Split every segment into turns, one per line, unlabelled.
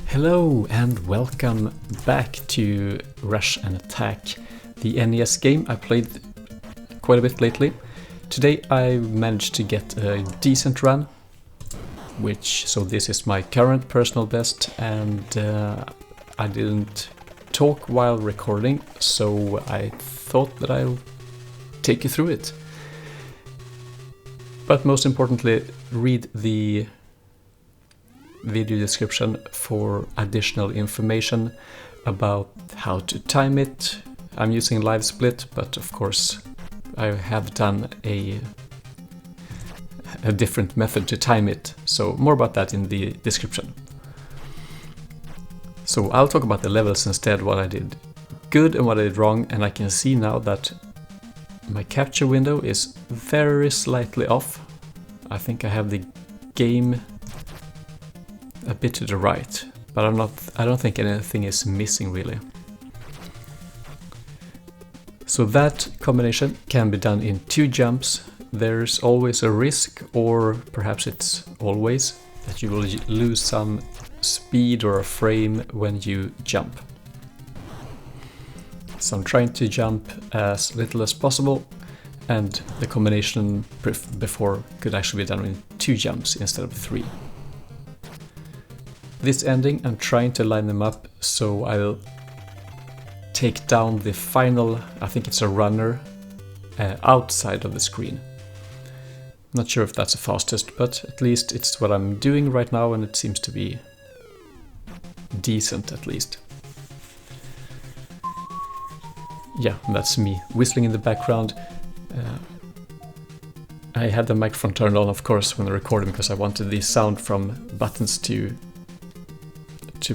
Hello and welcome back to Rush and Attack, the NES game I played quite a bit lately. Today I managed to get a decent run, so this is my current personal best, and I didn't talk while recording, so I thought that I'll take you through it. But most importantly, read the video description for additional information about how to time it. I'm using live split, but of course I have done a different method to time it, so more about that in the description. So I'll talk about the levels instead, what I did good and what I did wrong, and I can see now that my capture window is very slightly off. I think I have the game a bit to the right, but I don't think anything is missing really. So that combination can be done in 2 jumps. There's always a risk, or perhaps it's always, that you will lose some speed or a frame when you jump. So I'm trying to jump as little as possible, and the combination before could actually be done in 2 jumps instead of 3. This ending, I'm trying to line them up so I'll take down the final, I think it's a runner, outside of the screen. Not sure if that's the fastest, but at least it's what I'm doing right now, and it seems to be decent at least. Yeah, that's me whistling in the background. I had the microphone turned on, of course, when recording, because I wanted the sound from buttons to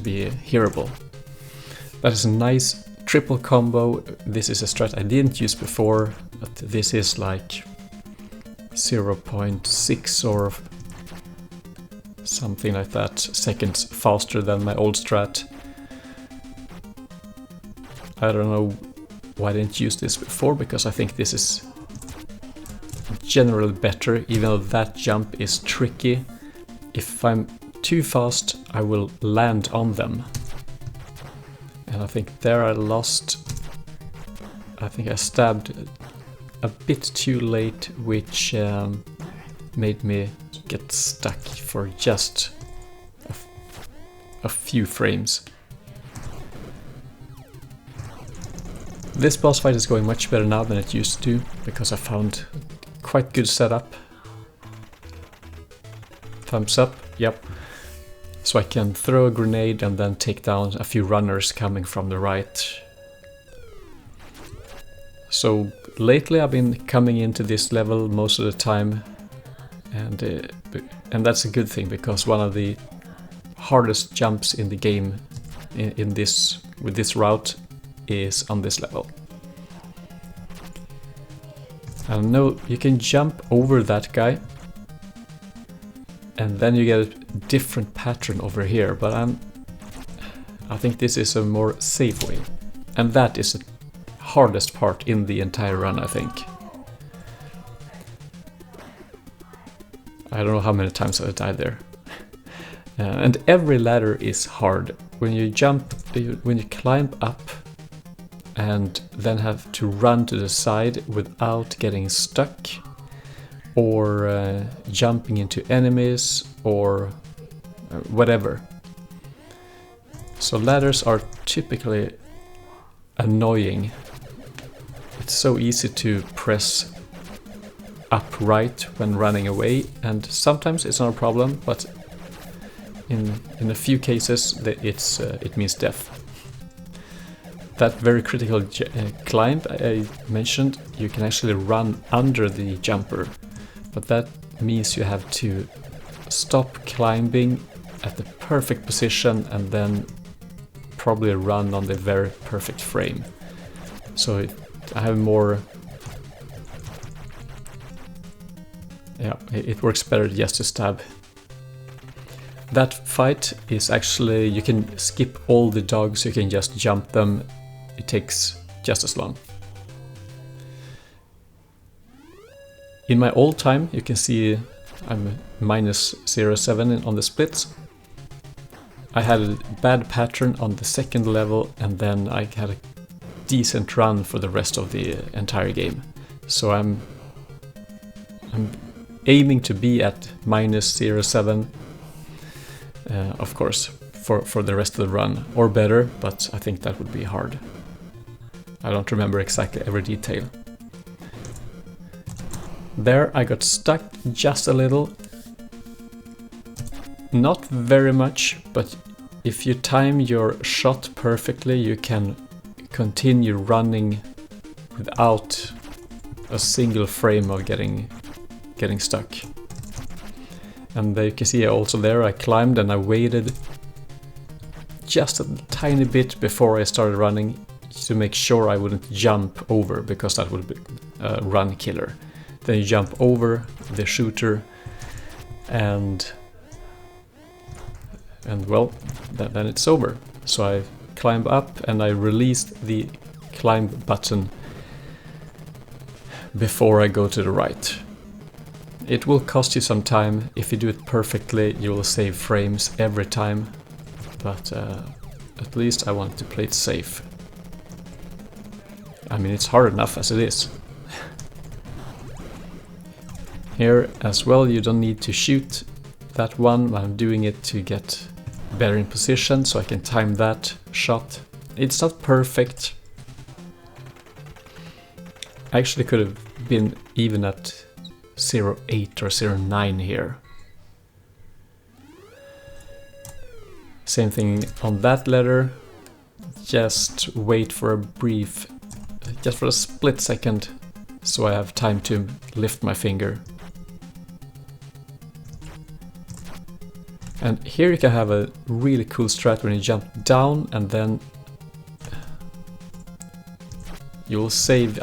be hearable. That is a nice triple combo. This is a strat I didn't use before, but this is like 0.6 or something like that seconds faster than my old strat. I don't know why I didn't use this before, because I think this is generally better, even though that jump is tricky. If I'm too fast, I will land on them. And I think there I stabbed a bit too late, which made me get stuck for just a few frames. This boss fight is going much better now than it used to, because I found quite good setup. Thumbs up, yep. So I can throw a grenade and then take down a few runners coming from the right. So lately I've been coming into this level most of the time, and that's a good thing, because one of the hardest jumps in the game with this route is on this level. I know you can jump over that guy, and then you get a different pattern over here, but I think this is a more safe way, and that is the hardest part in the entire run, I think. I don't know how many times I died there. And every ladder is hard. When you jump, when you climb up and then have to run to the side without getting stuck, or jumping into enemies, or whatever. So ladders are typically annoying. It's so easy to press up right when running away, and sometimes it's not a problem, but in a few cases it means death. That very critical climb I mentioned, you can actually run under the jumper, but that means you have to stop climbing at the perfect position and then probably run on the very perfect frame. So I have more... yeah, it works better just to stab. That fight is actually, you can skip all the dogs, you can just jump them. It takes just as long. In my old time, you can see I'm minus 0.7 on the splits. I had a bad pattern on the second level, and then I had a decent run for the rest of the entire game. So I'm aiming to be at -0.7, of course, for the rest of the run, or better, but I think that would be hard. I don't remember exactly every detail. There I got stuck just a little. Not very much, but if you time your shot perfectly, you can continue running without a single frame of getting stuck. And you can see also there I climbed and I waited just a tiny bit before I started running to make sure I wouldn't jump over, because that would be a run killer. Then you jump over the shooter and well, then it's over. So I climb up and I released the climb button before I go to the right. It will cost you some time. If you do it perfectly, you will save frames every time, but at least I wanted to play it safe. I mean, it's hard enough as it is. Here as well, you don't need to shoot that one. I'm doing it to get better in position so I can time that shot. It's not perfect. I actually could have been even at 0.8 or 0.9 here. Same thing on that letter. Just wait for a brief, just for a split second, so I have time to lift my finger. And here you can have a really cool strat when you jump down and then you'll save.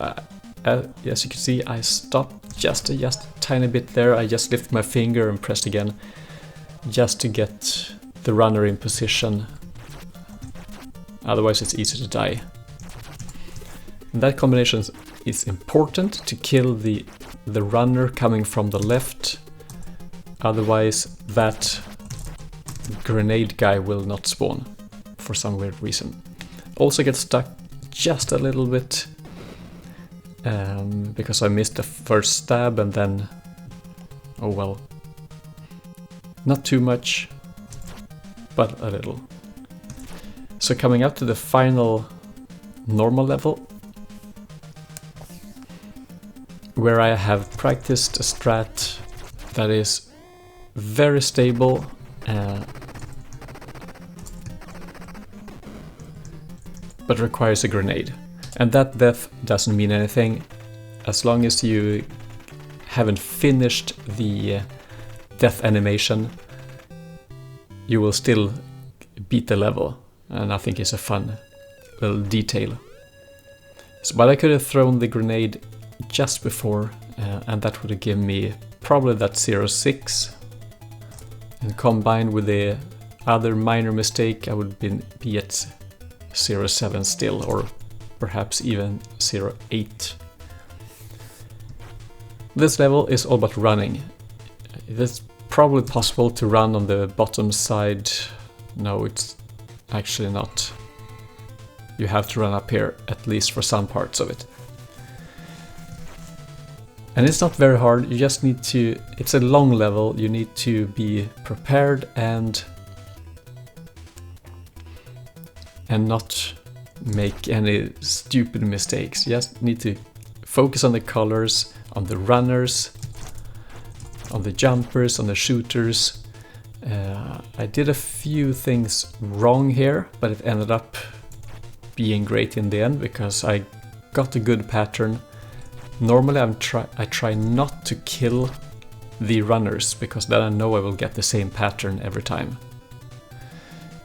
As you can see, I stopped just a tiny bit there. I just lifted my finger and pressed again just to get the runner in position. Otherwise it's easy to die. And that combination is important to kill the runner coming from the left. Otherwise that grenade guy will not spawn for some weird reason. Also get stuck just a little bit because I missed the first stab, and then, oh well, not too much, but a little. So coming up to the final normal level, where I have practiced a strat that is very stable, but requires a grenade. And that death doesn't mean anything. As long as you haven't finished the death animation, you will still beat the level. And I think it's a fun little detail. So, but I could have thrown the grenade just before, and that would have given me probably that 0.6. And combined with the other minor mistake, I would be at 0.7 still, or perhaps even 0.8. This level is all about running. It's probably possible to run on the bottom side. No, it's actually not. You have to run up here, at least for some parts of it. And it's not very hard, you just need to, it's a long level, you need to be prepared and not make any stupid mistakes. You just need to focus on the colors, on the runners, on the jumpers, on the shooters. I did a few things wrong here, but it ended up being great in the end because I got a good pattern. Normally I try not to kill the runners, because then I know I will get the same pattern every time.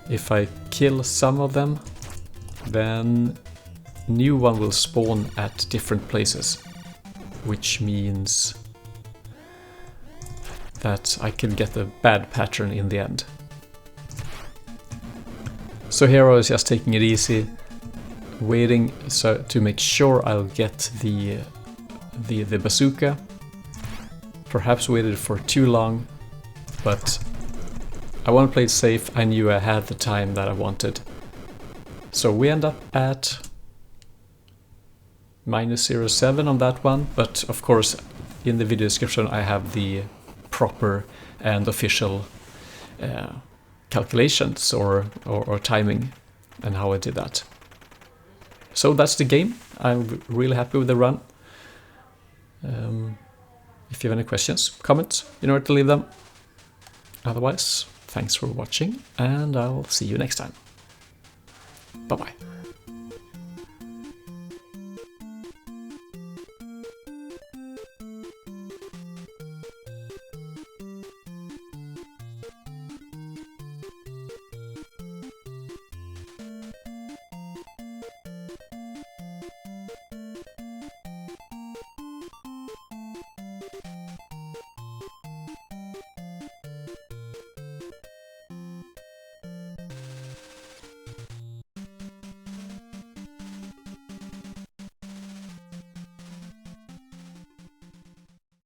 If I kill some of them, then new one will spawn at different places, which means that I can get a bad pattern in the end. So here I was just taking it easy, waiting to make sure I'll get the bazooka. Perhaps waited for too long, but I want to play it safe. I knew I had the time that I wanted. So we end up at -0.7 on that one, but of course in the video description I have the proper and official calculations or timing and how I did that. So that's the game. I'm really happy with the run. If you have any questions, comments, you know where to leave them. Otherwise, thanks for watching, and I'll see you next time. Bye-bye.